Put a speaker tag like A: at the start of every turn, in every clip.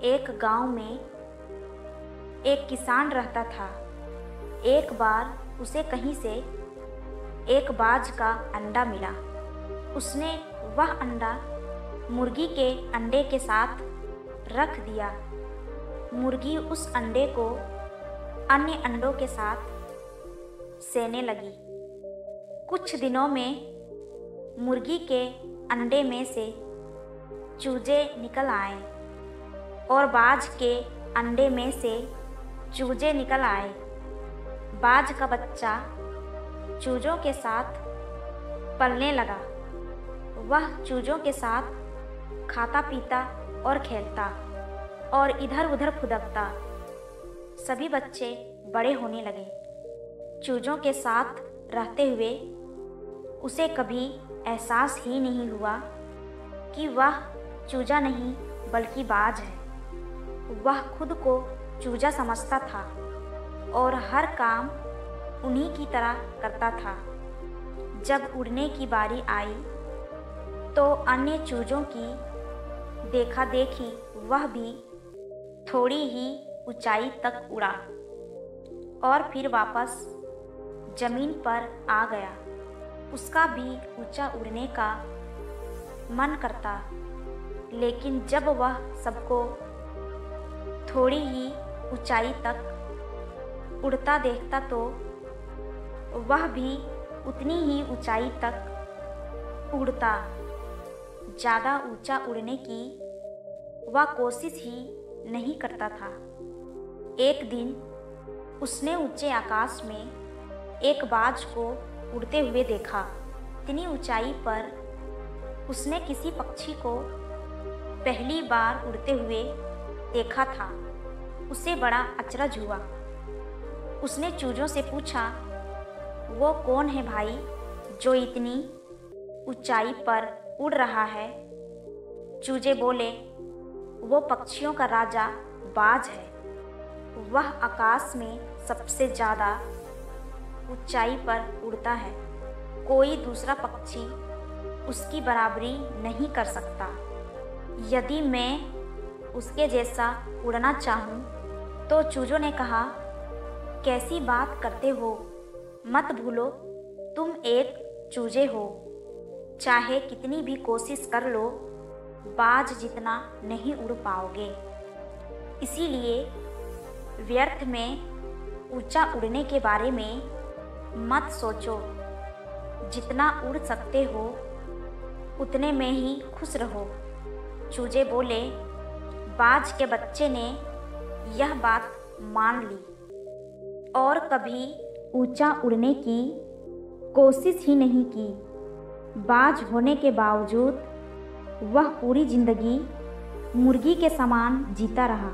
A: एक गांव में एक किसान रहता था। एक बार उसे कहीं से एक बाज का अंडा मिला। उसने वह अंडा मुर्गी के अंडे के साथ रख दिया। मुर्गी उस अंडे को अन्य अंडों के साथ सेने लगी। कुछ दिनों में मुर्गी के अंडे में से चूजे निकल आए और बाज के अंडे में से चूजे निकल आए। बाज का बच्चा चूजों के साथ पलने लगा। वह चूजों के साथ खाता पीता और खेलता और इधर उधर फुदकता। सभी बच्चे बड़े होने लगे। चूजों के साथ रहते हुए उसे कभी एहसास ही नहीं हुआ कि वह चूजा नहीं बल्कि बाज है। वह खुद को चूजा समझता था और हर काम उन्हीं की तरह करता था। जब उड़ने की बारी आई तो अन्य चूजों की देखा देखी वह भी थोड़ी ही ऊंचाई तक उड़ा और फिर वापस जमीन पर आ गया। उसका भी ऊंचा उड़ने का मन करता, लेकिन जब वह सबको थोड़ी ही ऊंचाई तक उड़ता देखता तो वह भी उतनी ही ऊंचाई तक उड़ता। ज़्यादा ऊंचा उड़ने की वह कोशिश ही नहीं करता था। एक दिन उसने ऊंचे आकाश में एक बाज को उड़ते हुए देखा। इतनी ऊंचाई पर उसने किसी पक्षी को पहली बार उड़ते हुए देखा था। उसे बड़ा अचरज हुआ। उसने चूजों से पूछा, वो कौन है भाई जो इतनी ऊंचाई पर उड़ रहा है? चूजे बोले, वो पक्षियों का राजा बाज है। वह आकाश में सबसे ज़्यादा ऊंचाई पर उड़ता है। कोई दूसरा पक्षी उसकी बराबरी नहीं कर सकता। यदि मैं उसके जैसा उड़ना चाहूँ तो चूजों ने कहा, कैसी बात करते हो? मत भूलो तुम एक चूजे हो। चाहे कितनी भी कोशिश कर लो, बाज जितना नहीं उड़ पाओगे। इसीलिए व्यर्थ में ऊंचा उड़ने के बारे में मत सोचो। जितना उड़ सकते हो उतने में ही खुश रहो। चूजे बोले। बाज के बच्चे ने यह बात मान ली और कभी ऊंचा उड़ने की कोशिश ही नहीं की। बाज होने के बावजूद वह पूरी जिंदगी मुर्गी के समान जीता रहा।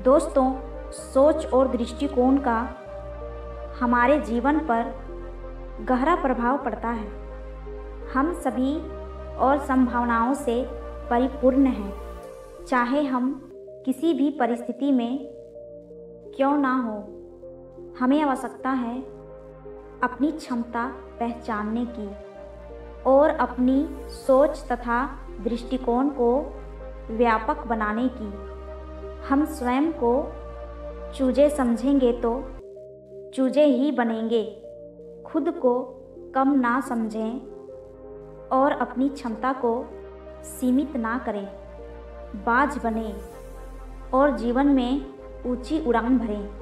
A: दोस्तों, सोच और दृष्टिकोण का हमारे जीवन पर गहरा प्रभाव पड़ता है। हम सभी और संभावनाओं से परिपूर्ण हैं। चाहे हम किसी भी परिस्थिति में क्यों ना हो, हमें आवश्यकता है अपनी क्षमता पहचानने की और अपनी सोच तथा दृष्टिकोण को व्यापक बनाने की। हम स्वयं को चूजे समझेंगे तो चूजे ही बनेंगे। खुद को कम ना समझें और अपनी क्षमता को सीमित ना करें। बाज बने और जीवन में ऊंची उड़ान भरें।